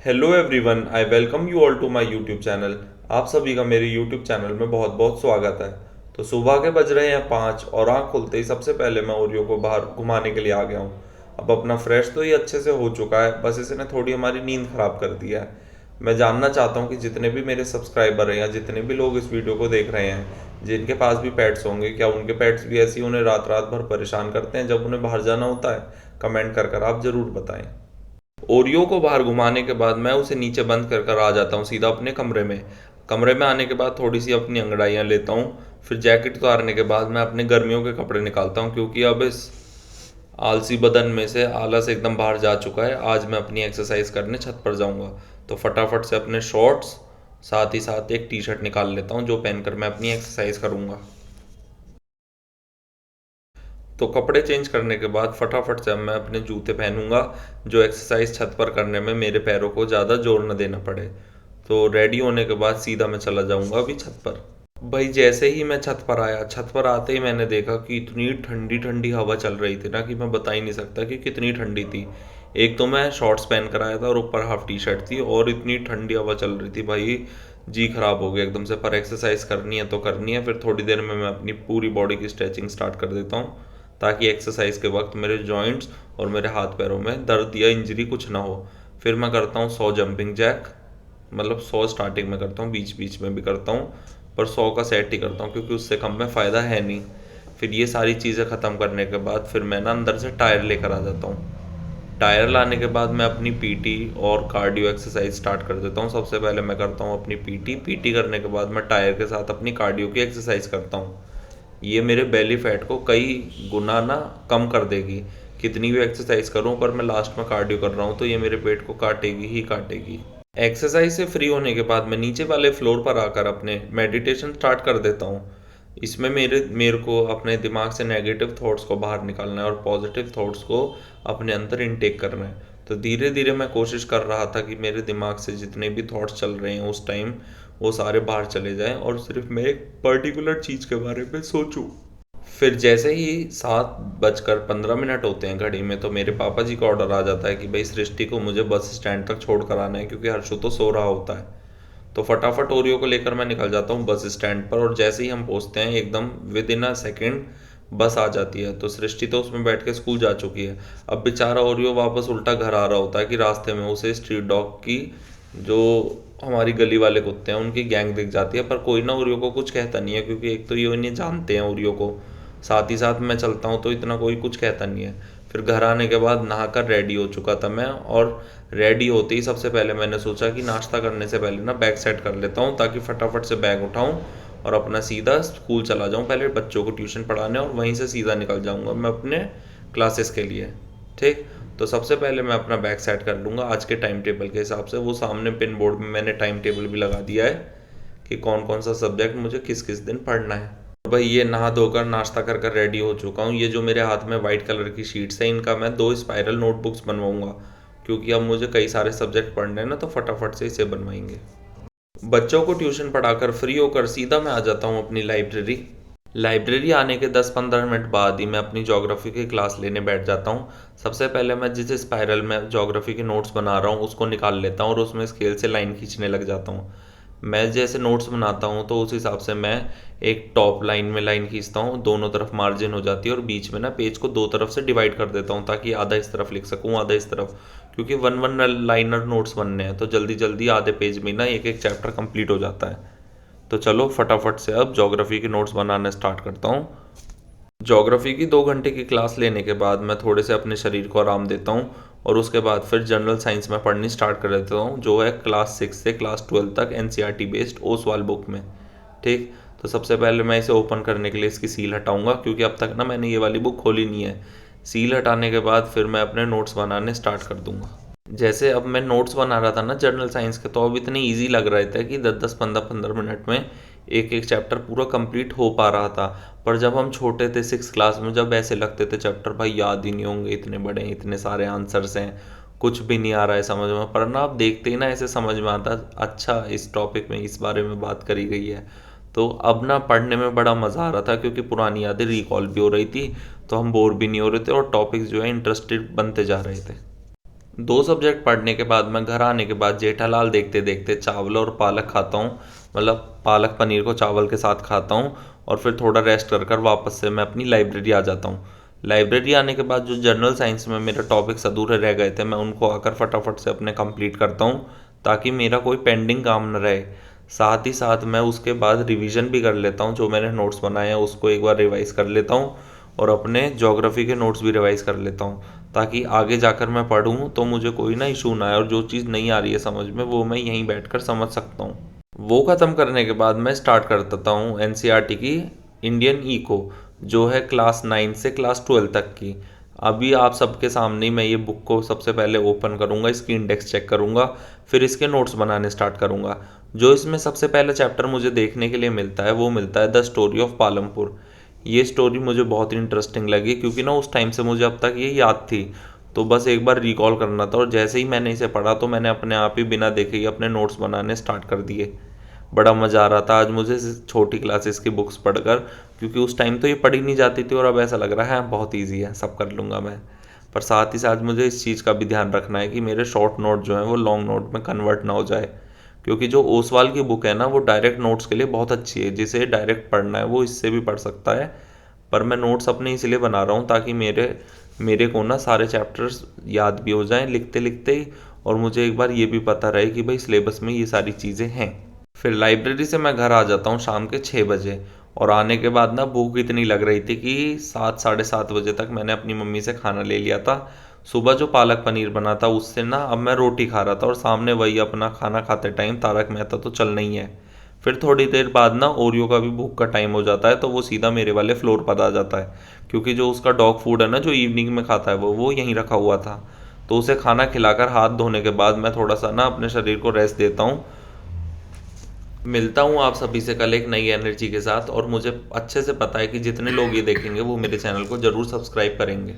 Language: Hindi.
Hello everyone, I welcome you all to my YouTube channel. आप सभी का मेरे यूट्यूब चैनल में बहुत बहुत स्वागत है। तो सुबह के बज रहे हैं 5 और आँख खुलते ही सबसे पहले मैं ओरियो को बाहर घुमाने के लिए आ गया हूँ। अब अपना फ्रेश तो ये अच्छे से हो चुका है, बस इसने थोड़ी हमारी नींद खराब कर दिया है। मैं जानना चाहता हूँ कि जितने भी मेरे सब्सक्राइबर हैं या जितने भी लोग इस वीडियो को देख रहे हैं जिनके पास भी पेट्स होंगे, क्या उनके पेट्स भी ऐसे ही उन्हें रात रात भर परेशान करते हैं जब उन्हें बाहर जाना होता है? कमेंट कर कर आप ज़रूर बताएं। ओरियो को बाहर घुमाने के बाद मैं उसे नीचे बंद कर कर आ जाता हूँ सीधा अपने कमरे में। कमरे में आने के बाद थोड़ी सी अपनी अंगड़ाइयाँ लेता हूँ। फिर जैकेट उतारने के बाद मैं अपने गर्मियों के कपड़े निकालता हूँ, क्योंकि अब इस आलसी बदन में से आलस एकदम बाहर जा चुका है। आज मैं अपनी एक्सरसाइज करने छत पर जाऊँगा, तो फटाफट से अपने शॉर्ट्स साथ ही साथ एक टी शर्ट निकाल लेता हूँ जो पहनकर मैं अपनी एक्सरसाइज करूँगा। तो कपड़े चेंज करने के बाद फटाफट से अब मैं अपने जूते पहनूंगा, जो एक्सरसाइज छत पर करने में मेरे पैरों को ज़्यादा जोर न देना पड़े। तो रेडी होने के बाद सीधा मैं चला जाऊंगा अभी छत पर। भाई जैसे ही मैं छत पर आया, छत पर आते ही मैंने देखा कि इतनी ठंडी ठंडी हवा चल रही थी ना कि मैं बता ही नहीं सकता कि कितनी ठंडी थी। एक तो मैं शॉर्ट्स पहन कर आया था और ऊपर हाफ टी शर्ट थी, और इतनी ठंडी हवा चल रही थी भाई, जी खराब हो गया एकदम से। पर एक्सरसाइज करनी है तो करनी है। फिर थोड़ी देर में मैं अपनी पूरी बॉडी की स्ट्रेचिंग स्टार्ट कर देता हूँ, ताकि एक्सरसाइज के वक्त मेरे जॉइंट्स और मेरे हाथ पैरों में दर्द या इंजरी कुछ ना हो। फिर मैं करता हूँ 100 जंपिंग जैक। मतलब 100 स्टार्टिंग में करता हूँ, बीच बीच में भी करता हूँ, पर 100 का सेट ही करता हूँ क्योंकि उससे कम में फ़ायदा है नहीं। फिर ये सारी चीज़ें ख़त्म करने के बाद फिर मैं ना अंदर से टायर लेकर आ जाता हूँ। टायर लाने के बाद मैं अपनी पीटी और कार्डियो एक्सरसाइज स्टार्ट कर देता हूँ। सबसे पहले मैं करता हूँ अपनी पीटी। पीटी करने के बाद मैं टायर के साथ अपनी कार्डियो की एक्सरसाइज करता हूँ। ये मेरे बेली फैट को कई गुना ना कम कर देगी। कितनी भी एक्सरसाइज करूँ, पर मैं लास्ट में कार्डियो कर रहा हूँ तो ये मेरे पेट को काटेगी ही काटेगी। एक्सरसाइज से फ्री होने के बाद मैं नीचे वाले फ्लोर पर आकर अपने मेडिटेशन स्टार्ट कर देता हूँ। इसमें मेरे मेरे को अपने दिमाग से नेगेटिव थॉट्स को बाहर निकालना है और पॉजिटिव थॉट्स को अपने अंदर इनटेक करना है। तो धीरे धीरे मैं कोशिश कर रहा था कि मेरे दिमाग से जितने भी थॉट्स चल रहे हैं उस टाइम, वो सारे बाहर चले जाएं और सिर्फ मैं एक पर्टिकुलर चीज़ के बारे में सोचूं। फिर जैसे ही 7:15 होते हैं घड़ी में, तो मेरे पापा जी का ऑर्डर आ जाता है कि भाई सृष्टि को मुझे बस स्टैंड तक छोड़ कर आना है, क्योंकि हर्षु तो सो रहा होता है। तो फटाफट ओरियो को लेकर मैं निकल जाता हूँ बस स्टैंड पर, और जैसे ही हम पहुँचते हैं एकदम विद इन अ सेकेंड बस आ जाती है। तो सृष्टि तो उसमें बैठ के स्कूल जा चुकी है। अब बेचारा ओरियो वापस उल्टा घर आ रहा होता है कि रास्ते में उसे स्ट्रीट डॉग की, जो हमारी गली वाले कुत्ते हैं, उनकी गैंग दिख जाती है। पर कोई ना ओरियो को कुछ कहता नहीं है, क्योंकि एक तो ये इन्हें जानते हैं ओरियो को। साथ ही साथ मैं चलता हूँ तो इतना कोई कुछ कहता नहीं है। फिर घर आने के बाद नहाकर रेडी हो चुका था मैं, और रेडी होते ही सबसे पहले मैंने सोचा कि नाश्ता करने से पहले ना बैग सेट कर लेता हूँ, ताकि फटाफट से बैग उठाऊँ और अपना सीधा स्कूल चला जाऊँ पहले बच्चों को ट्यूशन पढ़ाने, और वहीं से सीधा निकल जाऊँगा मैं अपने क्लासेस के लिए। ठीक। तो सबसे पहले मैं अपना बैग सेट कर लूँगा आज के टाइम टेबल के हिसाब से। वो सामने पिन बोर्ड में मैंने टाइम टेबल भी लगा दिया है कि कौन कौन सा सब्जेक्ट मुझे किस किस दिन पढ़ना है। और भाई ये नहा धोकर नाश्ता कर कर रेडी हो चुका हूँ। ये जो मेरे हाथ में वाइट कलर की शीट्स हैं, इनका मैं 2 स्पाइरल नोटबुक्स बनवाऊंगा, क्योंकि अब मुझे कई सारे सब्जेक्ट पढ़ने हैं ना, तो फटाफट से इसे बनवाएंगे। बच्चों को ट्यूशन पढ़ाकर फ्री होकर सीधा मैं आ जाता हूँ अपनी लाइब्रेरी। लाइब्रेरी आने के 10-15 मिनट बाद ही मैं अपनी ज्योग्राफी की क्लास लेने बैठ जाता हूँ। सबसे पहले मैं जिस स्पाइरल में ज्योग्राफी के नोट्स बना रहा हूँ उसको निकाल लेता हूँ और उसमें स्केल से लाइन खींचने लग जाता हूँ। मैं जैसे नोट्स बनाता हूँ तो उस हिसाब से मैं एक टॉप लाइन में लाइन खींचता हूँ, दोनों तरफ मार्जिन हो जाती है, और बीच में ना पेज को दो तरफ से डिवाइड कर देता हूँ, ताकि आधा इस तरफ लिख सकूँ आधा इस तरफ। क्योंकि वन वन लाइनर नोट्स बनने हैं तो जल्दी जल्दी आधे पेज में ना एक एक चैप्टर कंप्लीट हो जाता है। तो चलो फटाफट से अब ज्योग्राफी के नोट्स बनाना स्टार्ट करता हूँ। ज्योग्राफी की 2 घंटे की क्लास लेने के बाद मैं थोड़े से अपने शरीर को आराम देता हूँ, और उसके बाद फिर जनरल साइंस में पढ़नी स्टार्ट कर देता हूँ, जो है क्लास 6 से क्लास 12 तक एनसीईआरटी बेस्ड ओसवाल बुक में। ठीक। तो सबसे पहले मैं इसे ओपन करने के लिए इसकी सील हटाऊंगा, क्योंकि अब तक ना मैंने ये वाली बुक खोली नहीं है। सील हटाने के बाद फिर मैं अपने नोट्स बनाने स्टार्ट कर दूंगा। जैसे अब मैं नोट्स बना रहा था ना जनरल साइंस के, तो अब इतने इजी लग रहे थे कि 10-10 15-15 मिनट में एक एक चैप्टर पूरा कंप्लीट हो पा रहा था। पर जब हम छोटे थे 6 क्लास में, जब ऐसे लगते थे चैप्टर भाई याद ही नहीं होंगे, इतने बड़े हैं, इतने सारे आंसर्स हैं, कुछ भी नहीं आ रहा है समझ में। पर ना आप देखते ही ना ऐसे समझ में आता, अच्छा इस टॉपिक में इस बारे में बात करी गई है। तो अब ना पढ़ने में बड़ा मज़ा आ रहा था, क्योंकि पुरानी यादें रिकॉल भी हो रही थी, तो हम बोर भी नहीं हो रहे थे और टॉपिक्स जो है इंटरेस्टेड बनते जा रहे थे। 2 सब्जेक्ट पढ़ने के बाद मैं घर आने के बाद जेठालाल देखते देखते चावल और पालक खाता हूँ, मतलब पालक पनीर को चावल के साथ खाता हूँ। और फिर थोड़ा रेस्ट कर कर वापस से मैं अपनी लाइब्रेरी आ जाता हूँ। लाइब्रेरी आने के बाद जो जनरल साइंस में मेरे टॉपिक्स अधूरे रह गए थे, मैं उनको आकर फटाफट से अपने कंप्लीट करता हूँ, ताकि मेरा कोई पेंडिंग काम न रहे। साथ ही साथ मैं उसके बाद रिवीजन भी कर लेता हूँ, जो मैंने नोट्स बनाए हैं उसको एक बार रिवाइज कर लेता हूँ। और अपने ज्योग्राफी के नोट्स भी रिवाइज कर लेता हूँ, ताकि आगे जाकर मैं पढूँ तो मुझे कोई ना इशू ना आए, और जो चीज़ नहीं आ रही है समझ में वो मैं यहीं बैठकर समझ सकता हूँ। वो ख़त्म करने के बाद मैं स्टार्ट कर देता हूँ एनसीईआरटी की इंडियन इको, जो है क्लास 9 से क्लास 12 तक की। अभी आप सबके सामने ही मैं ये बुक को सबसे पहले ओपन करूँगा, इसकी इंडेक्स चेक करूँगा, फिर इसके नोट्स बनाने स्टार्ट करूँगा। जो इसमें सबसे पहला चैप्टर मुझे देखने के लिए मिलता है वो मिलता है द स्टोरी ऑफ पालमपुर। ये स्टोरी मुझे बहुत ही इंटरेस्टिंग लगी, क्योंकि ना उस टाइम से मुझे अब तक ये याद थी, तो बस एक बार रिकॉल करना था। और जैसे ही मैंने इसे पढ़ा तो मैंने अपने आप ही बिना देखे ही अपने नोट्स बनाने स्टार्ट कर दिए। बड़ा मज़ा आ रहा था आज मुझे छोटी क्लासेस की बुक्स पढ़कर, क्योंकि उस टाइम तो ये पढ़ी नहीं जाती थी और अब ऐसा लग रहा है बहुत ईजी है, सब कर लूँगा मैं। पर साथ ही साथ मुझे इस चीज़ का भी ध्यान रखना है कि मेरे शॉर्ट नोट जो हैं वो लॉन्ग नोट में कन्वर्ट ना हो जाए, क्योंकि जो ओसवाल की बुक है ना वो डायरेक्ट नोट्स के लिए बहुत अच्छी है। जिसे डायरेक्ट पढ़ना है वो इससे भी पढ़ सकता है, पर मैं नोट्स अपने इसलिए बना रहा हूँ ताकि मेरे मेरे को ना सारे चैप्टर्स याद भी हो जाएं लिखते लिखते ही, और मुझे एक बार ये भी पता रहे कि भाई सिलेबस में ये सारी चीज़ें हैं। फिर लाइब्रेरी से मैं घर आ जाता हूँ शाम के 6 बजे, और आने के बाद ना भूख इतनी लग रही थी कि 7 साढ़े 7 बजे तक मैंने अपनी मम्मी से खाना ले लिया था। सुबह जो पालक पनीर बना था उससे ना अब मैं रोटी खा रहा था, और सामने वही अपना खाना खाते टाइम तारक मेहता तो चलना ही है। फिर थोड़ी देर बाद ना ओरियो का भी भूख का टाइम हो जाता है, तो वो सीधा मेरे वाले फ्लोर पर आ जाता है, क्योंकि जो उसका डॉग फूड है ना जो इवनिंग में खाता है वो यहीं रखा हुआ था। तो उसे खाना खिलाकर हाथ धोने के बाद मैं थोड़ा सा ना अपने शरीर को रेस्ट देता हूँ। मिलता हूँ आप सभी से कल एक नई एनर्जी के साथ, और मुझे अच्छे से पता है कि जितने लोग ये देखेंगे वो मेरे चैनल को ज़रूर सब्सक्राइब करेंगे।